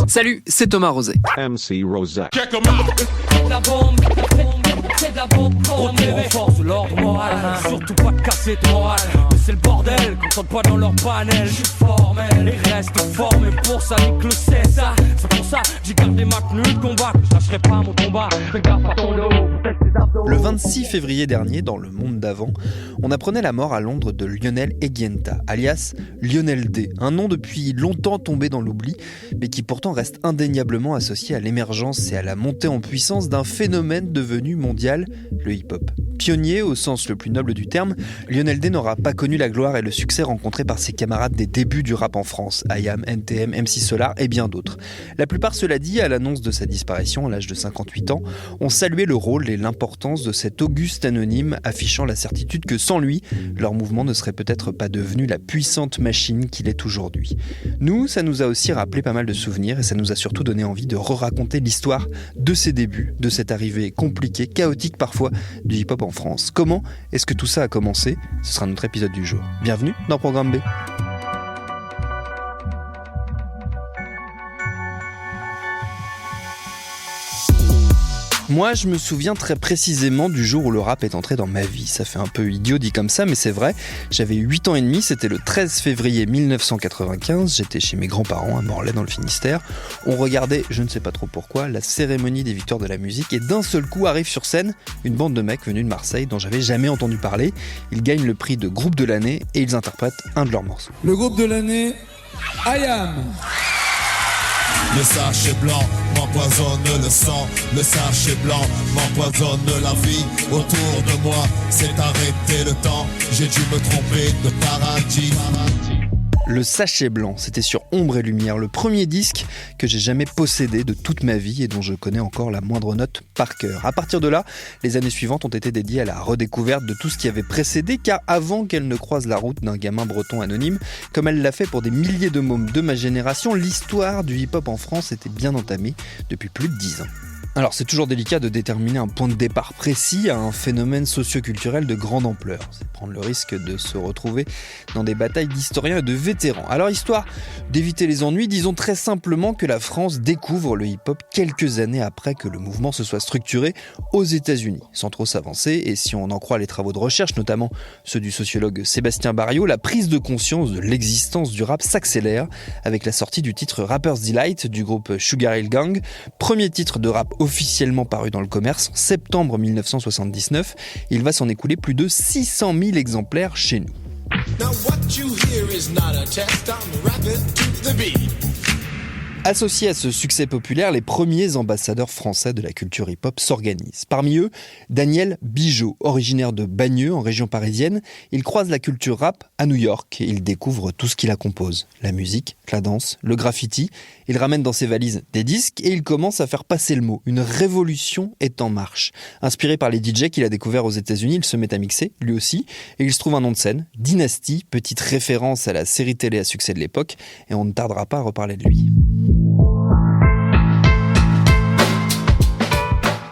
Salut, c'est Thomas Rozek. MC Rozek. La bombe, c'est de la bombe. On renforce l'ordre moral, surtout pas de casser de morale. Mais c'est le bordel, qu'on tente pas dans leur panel. Je suis formel et reste formé pour ça, nique le César. C'est pour ça que j'ai gardé ma tenue de combat. Que je lâcherai pas mon combat, fais gaffe à ton dos. Le 26 février dernier, dans Le Monde d'avant, on apprenait la mort à Londres de Lionel Eguieta, alias Lionel D, un nom depuis longtemps tombé dans l'oubli, mais qui pourtant reste indéniablement associé à l'émergence et à la montée en puissance d'un phénomène devenu mondial, le hip-hop. Pionnier au sens le plus noble du terme, Lionel D n'aura pas connu la gloire et le succès rencontrés par ses camarades des débuts du rap en France, IAM, NTM, MC Solar et bien d'autres. La plupart, cela dit, à l'annonce de sa disparition à l'âge de 58 ans, ont salué le rôle et l'importance de cet auguste anonyme, affichant la certitude que sans lui, leur mouvement ne serait peut-être pas devenu la puissante machine qu'il est aujourd'hui. Nous, ça nous a aussi rappelé pas mal de souvenirs et ça nous a surtout donné envie de re-raconter l'histoire de ses débuts, de cette arrivée compliquée, chaotique parfois, du hip-hop en France. Comment est-ce que tout ça a commencé ? Ce sera notre épisode du jour. Bienvenue dans Programme B. Moi, je me souviens très précisément du jour où le rap est entré dans ma vie. Ça fait un peu idiot dit comme ça, mais c'est vrai. J'avais 8 ans et demi, c'était le 13 février 1995. J'étais chez mes grands-parents à Morlaix dans le Finistère. On regardait, je ne sais pas trop pourquoi, la cérémonie des victoires de la musique et d'un seul coup arrive sur scène une bande de mecs venus de Marseille dont j'avais jamais entendu parler. Ils gagnent le prix de groupe de l'année et ils interprètent un de leurs morceaux. Le groupe de l'année, IAM. Le sachet blanc m'empoisonne le sang, le sachet blanc m'empoisonne la vie. Autour de moi s'est arrêté le temps, j'ai dû me tromper de paradis. Le Sachet Blanc, c'était sur Ombre et Lumière, le premier disque que j'ai jamais possédé de toute ma vie et dont je connais encore la moindre note par cœur. À partir de là, les années suivantes ont été dédiées à la redécouverte de tout ce qui avait précédé, car avant qu'elle ne croise la route d'un gamin breton anonyme, comme elle l'a fait pour des milliers de mômes de ma génération, l'histoire du hip-hop en France était bien entamée depuis plus de 10 ans. Alors c'est toujours délicat de déterminer un point de départ précis à un phénomène socio-culturel de grande ampleur. C'est prendre le risque de se retrouver dans des batailles d'historiens et de vétérans. Alors histoire d'éviter les ennuis, disons très simplement que la France découvre le hip-hop quelques années après que le mouvement se soit structuré aux États-Unis. Sans trop s'avancer, et si on en croit les travaux de recherche, notamment ceux du sociologue Sébastien Barriot, la prise de conscience de l'existence du rap s'accélère avec la sortie du titre Rapper's Delight du groupe Sugar Hill Gang, premier titre de rap officiellement paru dans le commerce en septembre 1979. Il va s'en écouler plus de 600 000 exemplaires chez nous. Associés à ce succès populaire, les premiers ambassadeurs français de la culture hip-hop s'organisent. Parmi eux, Daniel Bigeot, originaire de Bagneux, en région parisienne. Il croise la culture rap à New York et il découvre tout ce qui la compose. La musique, la danse, le graffiti. Il ramène dans ses valises des disques et il commence à faire passer le mot. Une révolution est en marche. Inspiré par les DJ qu'il a découverts aux États-Unis, il se met à mixer, lui aussi, et il se trouve un nom de scène, Dynasty, petite référence à la série télé à succès de l'époque, et on ne tardera pas à reparler de lui.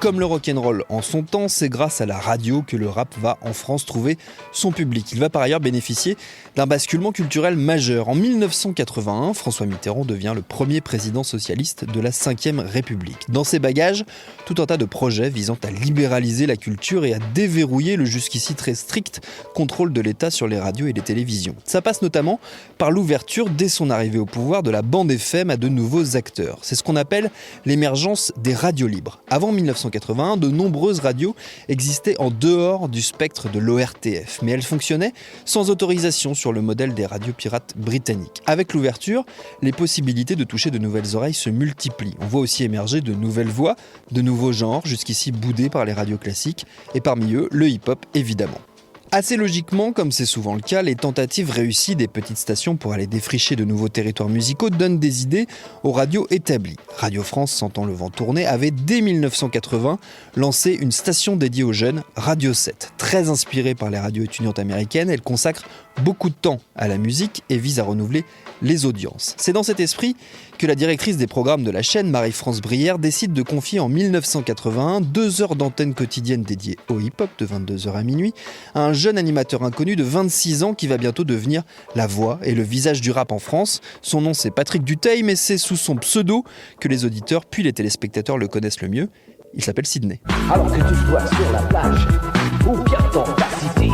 Comme le rock'n'roll en son temps, c'est grâce à la radio que le rap va en France trouver son public. Il va par ailleurs bénéficier d'un basculement culturel majeur. En 1981, François Mitterrand devient le premier président socialiste de la Ve République. Dans ses bagages, tout un tas de projets visant à libéraliser la culture et à déverrouiller le jusqu'ici très strict contrôle de l'État sur les radios et les télévisions. Ça passe notamment par l'ouverture, dès son arrivée au pouvoir, de la bande FM à de nouveaux acteurs. C'est ce qu'on appelle l'émergence des radios libres. Avant 1981, de nombreuses radios existaient en dehors du spectre de l'ORTF, mais elles fonctionnaient sans autorisation sur le modèle des radios pirates britanniques. Avec l'ouverture, les possibilités de toucher de nouvelles oreilles se multiplient. On voit aussi émerger de nouvelles voix, de nouveaux genres, jusqu'ici boudés par les radios classiques, et parmi eux, le hip-hop évidemment. Assez logiquement, comme c'est souvent le cas, les tentatives réussies des petites stations pour aller défricher de nouveaux territoires musicaux donnent des idées aux radios établies. Radio France, sentant le vent tourner, avait dès 1980 lancé une station dédiée aux jeunes, Radio 7. Très inspirée par les radios étudiantes américaines, elle consacre beaucoup de temps à la musique et vise à renouveler les audiences. C'est dans cet esprit que la directrice des programmes de la chaîne, Marie-France Brière, décide de confier en 1981 2 heures d'antenne quotidienne dédiées au hip-hop de 22h à minuit à un jeune animateur inconnu de 26 ans qui va bientôt devenir la voix et le visage du rap en France. Son nom c'est Patrick Dutheil, mais c'est sous son pseudo que les auditeurs puis les téléspectateurs le connaissent le mieux. Il s'appelle Sydney. Alors que tu sois sur la plage ou bien dans ta cité,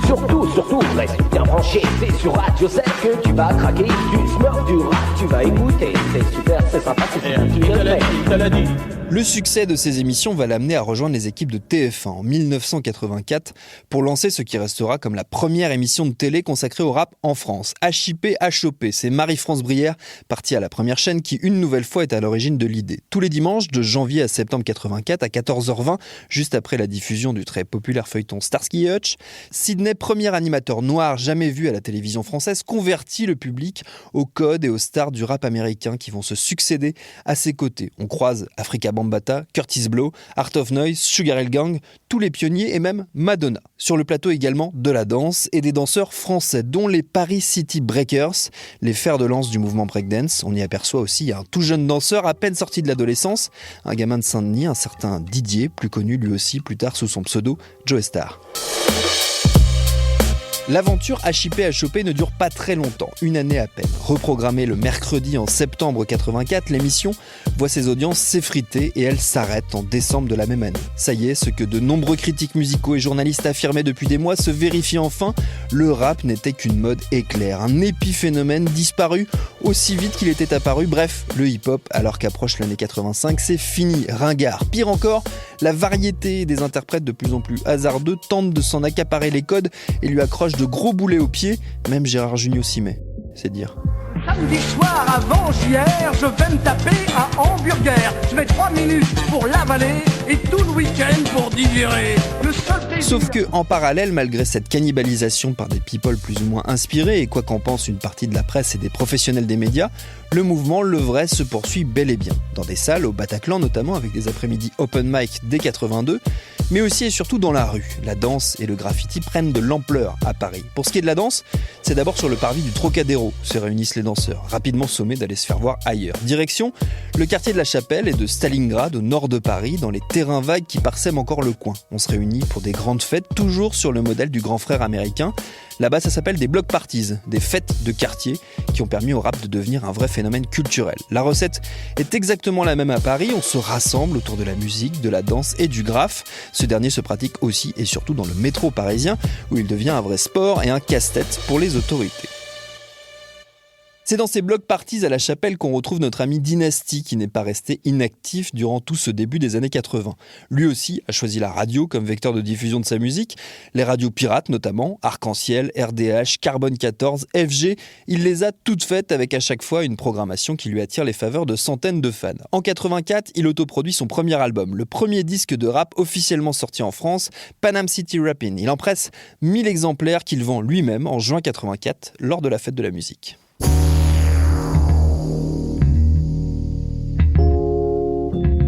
surtout, reste bien branché. C'est sur Radio 7 que tu vas craquer. Du smurf, du rap, tu vas écouter. C'est super, c'est sympa, c'est super. Le succès de ces émissions va l'amener à rejoindre les équipes de TF1 en 1984 pour lancer ce qui restera comme la première émission de télé consacrée au rap en France. HIP HOP, c'est Marie-France Brière, partie à la première chaîne, qui une nouvelle fois est à l'origine de l'idée. Tous les dimanches, de janvier à septembre 84 à 14h20, juste après la diffusion du très populaire feuilleton Starsky et Hutch, Sydney, premier animateur noir jamais vu à la télévision française, convertit le public aux codes et aux stars du rap américain qui vont se succéder à ses côtés. On croise Afrika Bambaataa, Kurtis Blow, Art of Noise, Sugar Hill Gang, tous les pionniers et même Madonna. Sur le plateau également de la danse et des danseurs français, dont les Paris City Breakers, les fers de lance du mouvement breakdance. On y aperçoit aussi un tout jeune danseur à peine sorti de l'adolescence, un gamin de Saint-Denis, un certain Didier, plus connu lui aussi plus tard sous son pseudo Joe Star. L'aventure HIP HOP ne dure pas très longtemps, une année à peine. Reprogrammée le mercredi en septembre 84, l'émission voit ses audiences s'effriter et elle s'arrête en décembre de la même année. Ça y est, ce que de nombreux critiques musicaux et journalistes affirmaient depuis des mois se vérifie enfin. Le rap n'était qu'une mode éclair, un épiphénomène disparu aussi vite qu'il était apparu. Bref, le hip-hop, alors qu'approche l'année 85, c'est fini, ringard. Pire encore, la variété des interprètes de plus en plus hasardeux tentent de s'en accaparer les codes et lui accrochent de gros boulets aux pieds, même Gérard Jugnot s'y met, c'est dire. Samedi soir avant JR, je vais me taper un hamburger. Je mets 3 minutes pour l'avaler et tout le week-end pour digérer. Sauf que, en parallèle, malgré cette cannibalisation par des people plus ou moins inspirés, et quoi qu'en pense une partie de la presse et des professionnels des médias, le mouvement Le Vrai se poursuit bel et bien. Dans des salles, au Bataclan notamment, avec des après-midi open mic dès 82, mais aussi et surtout dans la rue. La danse et le graffiti prennent de l'ampleur à Paris. Pour ce qui est de la danse, c'est d'abord sur le parvis du Trocadéro se réunissent les danseurs, rapidement sommés d'aller se faire voir ailleurs. Direction, le quartier de la Chapelle et de Stalingrad, au nord de Paris, dans les terrains vagues qui parsèment encore le coin. On se réunit pour des grandes fêtes, toujours sur le modèle du grand frère américain. Là-bas, ça s'appelle des block parties, des fêtes de quartier qui ont permis au rap de devenir un vrai phénomène culturel. La recette est exactement la même à Paris, on se rassemble autour de la musique, de la danse et du graphe. Ce dernier se pratique aussi et surtout dans le métro parisien, où il devient un vrai sport et un casse-tête pour les autorités. C'est dans ces block parties à la Chapelle qu'on retrouve notre ami Dynasty, qui n'est pas resté inactif durant tout ce début des années 80. Lui aussi a choisi la radio comme vecteur de diffusion de sa musique, les radios pirates notamment, Arc-en-Ciel, RDH, Carbone 14, FG, il les a toutes faites avec à chaque fois une programmation qui lui attire les faveurs de centaines de fans. En 84, il autoproduit son premier album, le premier disque de rap officiellement sorti en France, Panam City Rappin'. Il en presse 1000 exemplaires qu'il vend lui-même en juin 84 lors de la fête de la musique.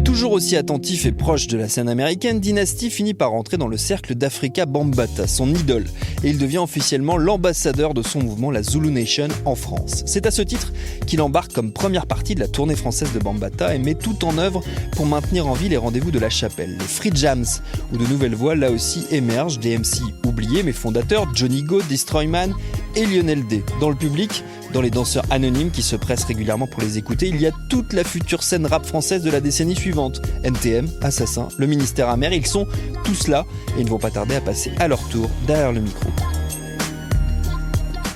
Toujours aussi attentif et proche de la scène américaine, Dynasty finit par rentrer dans le cercle d'Afrika Bambaataa, son idole, et il devient officiellement l'ambassadeur de son mouvement, la Zulu Nation, en France. C'est à ce titre qu'il embarque comme première partie de la tournée française de Bambaataa et met tout en œuvre pour maintenir en vie les rendez-vous de la Chapelle. Les Free Jams, où de nouvelles voix là aussi émergent, des MC oubliés mais fondateurs, Johnny Go, Destroyman et Lionel D. Dans le public, dans les danseurs anonymes qui se pressent régulièrement pour les écouter, il y a toute la future scène rap française de la décennie suivante. NTM, Assassin, le Ministère Amer, ils sont tous là et ils ne vont pas tarder à passer à leur tour derrière le micro.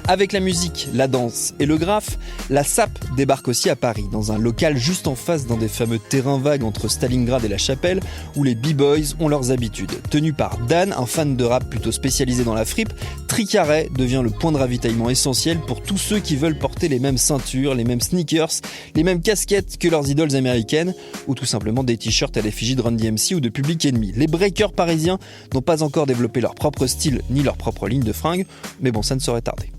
Avec la musique, la danse et le graphe, la SAP débarque aussi à Paris, dans un local juste en face d'un des fameux terrains vagues entre Stalingrad et la Chapelle, où les b-boys ont leurs habitudes. Tenu par Dan, un fan de rap plutôt spécialisé dans la fripe, Tricaré devient le point de ravitaillement essentiel pour tous ceux qui veulent porter les mêmes ceintures, les mêmes sneakers, les mêmes casquettes que leurs idoles américaines, ou tout simplement des t-shirts à l'effigie de Run DMC ou de Public Enemy. Les breakers parisiens n'ont pas encore développé leur propre style ni leur propre ligne de fringues, mais bon, ça ne saurait tarder.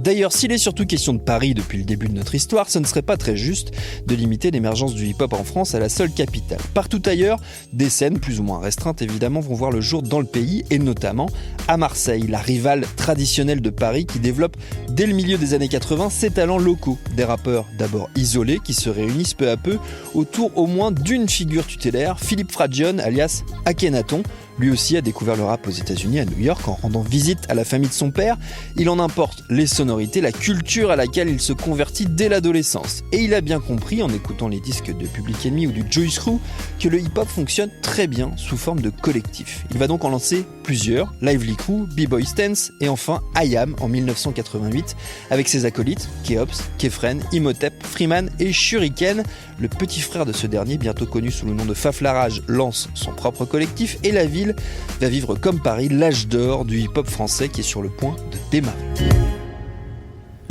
D'ailleurs, s'il est surtout question de Paris depuis le début de notre histoire, ce ne serait pas très juste de limiter l'émergence du hip-hop en France à la seule capitale. Partout ailleurs, des scènes plus ou moins restreintes évidemment vont voir le jour dans le pays et notamment à Marseille, la rivale traditionnelle de Paris qui développe dès le milieu des années 80 ses talents locaux. Des rappeurs d'abord isolés qui se réunissent peu à peu autour au moins d'une figure tutélaire, Philippe Fragione alias Akhenaton. Lui aussi a découvert le rap aux États-Unis, à New York, en rendant visite à la famille de son père. Il en importe les sonorités, la culture à laquelle il se convertit dès l'adolescence. Et il a bien compris, en écoutant les disques de Public Enemy ou du Juice Crew, que le hip-hop fonctionne très bien sous forme de collectif. Il va donc en lancer plusieurs, Lively Crew, B-Boy Stance et enfin I Am en 1988, avec ses acolytes, Keops, Kefren, Imhotep, Freeman et Shuriken. Le petit frère de ce dernier, bientôt connu sous le nom de Faf Larage, lance son propre collectif et la ville va vivre comme Paris l'âge d'or du hip-hop français qui est sur le point de démarrer.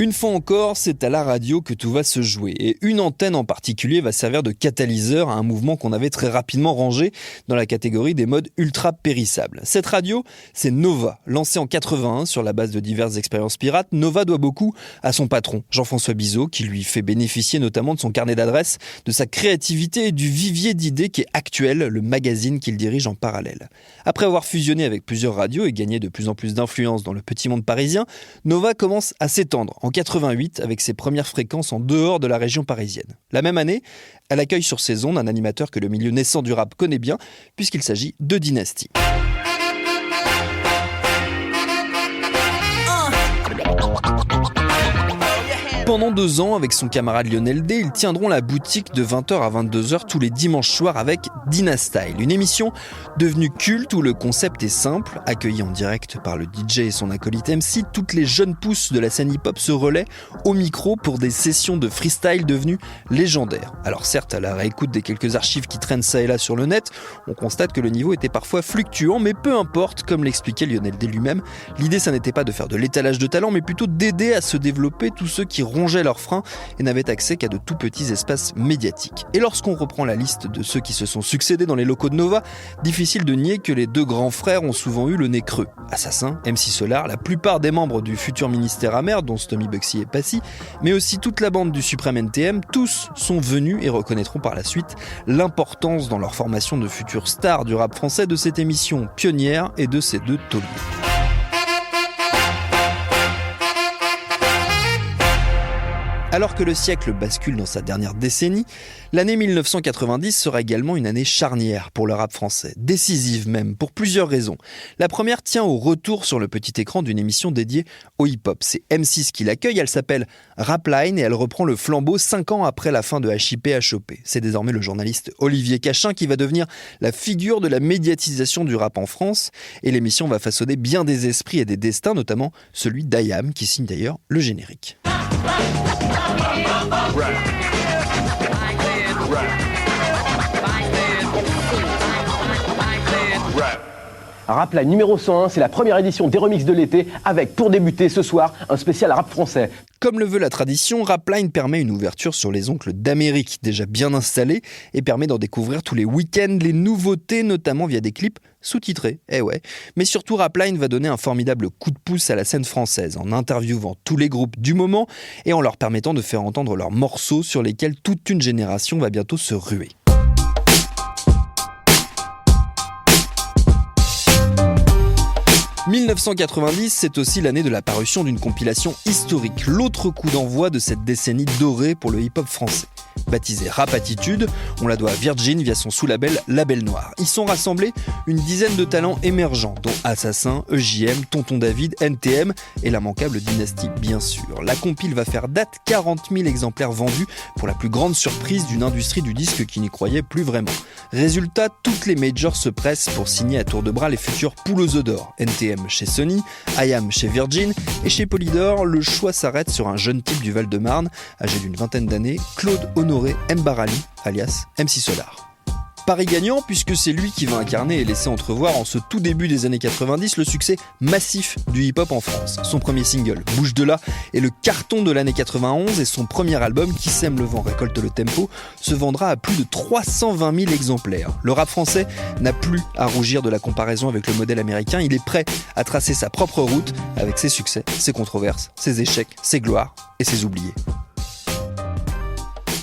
Une fois encore, c'est à la radio que tout va se jouer et une antenne en particulier va servir de catalyseur à un mouvement qu'on avait très rapidement rangé dans la catégorie des modes ultra périssables. Cette radio, c'est Nova, lancée en 81 sur la base de diverses expériences pirates. Nova doit beaucoup à son patron, Jean-François Bizot, qui lui fait bénéficier notamment de son carnet d'adresses, de sa créativité et du vivier d'idées qui est Actuel, le magazine qu'il dirige en parallèle. Après avoir fusionné avec plusieurs radios et gagné de plus en plus d'influence dans le petit monde parisien, Nova commence à s'étendre en 88 avec ses premières fréquences en dehors de la région parisienne. La même année, elle accueille sur ses ondes un animateur que le milieu naissant du rap connaît bien, puisqu'il s'agit de Dynasty. Pendant 2 ans, avec son camarade Lionel D, ils tiendront la boutique de 20h à 22h tous les dimanches soirs avec Dynastyle, une émission devenue culte où le concept est simple. Accueilli en direct par le DJ et son acolyte MC, toutes les jeunes pousses de la scène hip-hop se relaient au micro pour des sessions de freestyle devenues légendaires. Alors certes, à la réécoute des quelques archives qui traînent ça et là sur le net, on constate que le niveau était parfois fluctuant, mais peu importe, comme l'expliquait Lionel D lui-même, l'idée ça n'était pas de faire de l'étalage de talent, mais plutôt d'aider à se développer tous ceux qui rongeaient leurs freins et n'avaient accès qu'à de tout petits espaces médiatiques. Et lorsqu'on reprend la liste de ceux qui se sont succédés dans les locaux de Nova, difficile de nier que les 2 grands frères ont souvent eu le nez creux. Assassin, MC Solar, la plupart des membres du futur ministère amer, dont Stomy Bugsy et Passy, mais aussi toute la bande du Suprême NTM, tous sont venus et reconnaîtront par la suite l'importance dans leur formation de futures stars du rap français de cette émission pionnière et de ces 2 tauliers. Alors que le siècle bascule dans sa dernière décennie, l'année 1990 sera également une année charnière pour le rap français, décisive même, pour plusieurs raisons. La première tient au retour sur le petit écran d'une émission dédiée au hip-hop. C'est M6 qui l'accueille, elle s'appelle Rapline et elle reprend le flambeau 5 ans après la fin de HIP HOP. C'est désormais le journaliste Olivier Cachin qui va devenir la figure de la médiatisation du rap en France et l'émission va façonner bien des esprits et des destins, notamment celui d'I Am qui signe d'ailleurs le générique. Rapline numéro 101, c'est la première édition des remixes de l'été avec, pour débuter ce soir, un spécial rap français. Comme le veut la tradition, Rapline permet une ouverture sur les oncles d'Amérique déjà bien installés et permet d'en découvrir tous les week-ends les nouveautés, notamment via des clips sous-titrés. Eh ouais. Mais surtout, Rapline va donner un formidable coup de pouce à la scène française en interviewant tous les groupes du moment et en leur permettant de faire entendre leurs morceaux sur lesquels toute une génération va bientôt se ruer. « 1990, c'est aussi l'année de la parution d'une compilation historique, l'autre coup d'envoi de cette décennie dorée pour le hip-hop français. Baptisée Rap Attitude, on la doit à Virgin via son sous-label Label Noir. Y sont rassemblés une dizaine de talents émergents, dont Assassin, EJM, Tonton David, NTM et l'immanquable Dynasty, bien sûr. La compile va faire date, 40 000 exemplaires vendus pour la plus grande surprise d'une industrie du disque qui n'y croyait plus vraiment. Résultat, toutes les majors se pressent pour signer à tour de bras les futurs poules aux œufs d'or. NTM chez Sony, I Am chez Virgin et chez Polydor, le choix s'arrête sur un jeune type du Val-de-Marne, âgé d'une 20aine d'années, Claude Honoré Mbarali, alias MC Solar. Pari gagnant puisque c'est lui qui va incarner et laisser entrevoir en ce tout début des années 90 le succès massif du hip-hop en France. Son premier single, Bouge de là, est le carton de l'année 91 et son premier album, Qui sème le vent récolte le tempo, se vendra à plus de 320 000 exemplaires. Le rap français n'a plus à rougir de la comparaison avec le modèle américain, il est prêt à tracer sa propre route avec ses succès, ses controverses, ses échecs, ses gloires et ses oubliés.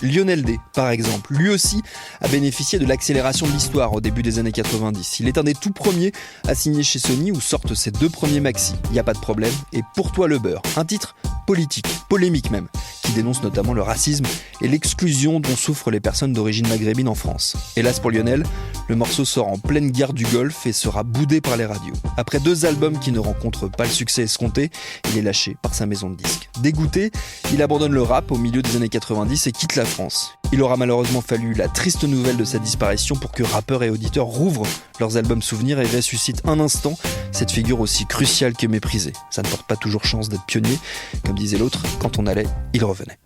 Lionel D, par exemple, lui aussi a bénéficié de l'accélération de l'histoire au début des années 90. Il est un des tout premiers à signer chez Sony où sortent ses 2 premiers maxi, Y a pas de problème et Pour toi le beurre, un titre politique, polémique même, qui dénonce notamment le racisme et l'exclusion dont souffrent les personnes d'origine maghrébine en France. Hélas pour Lionel, le morceau sort en pleine guerre du Golfe et sera boudé par les radios. Après 2 albums qui ne rencontrent pas le succès escompté, il est lâché par sa maison de disques. Dégoûté, il abandonne le rap au milieu des années 90 et quitte la France. Il aura malheureusement fallu la triste nouvelle de sa disparition pour que rappeurs et auditeurs rouvrent leurs albums souvenirs et ressuscitent un instant cette figure aussi cruciale que méprisée. Ça ne porte pas toujours chance d'être pionnier. Comme disait l'autre, quand on allait, il revenait.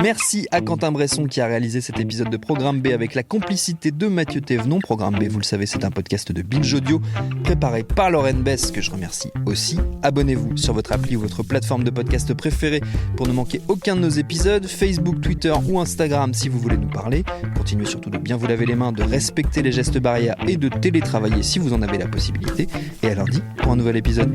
Merci à Quentin Bresson qui a réalisé cet épisode de Programme B avec la complicité de Mathieu Thévenon. Programme B, vous le savez, c'est un podcast de Binge Audio préparé par Lauren Bess, que je remercie aussi. Abonnez-vous sur votre appli ou votre plateforme de podcast préférée pour ne manquer aucun de nos épisodes. Facebook, Twitter ou Instagram si vous voulez nous parler. Continuez surtout de bien vous laver les mains, de respecter les gestes barrières et de télétravailler si vous en avez la possibilité. Et à lundi pour un nouvel épisode.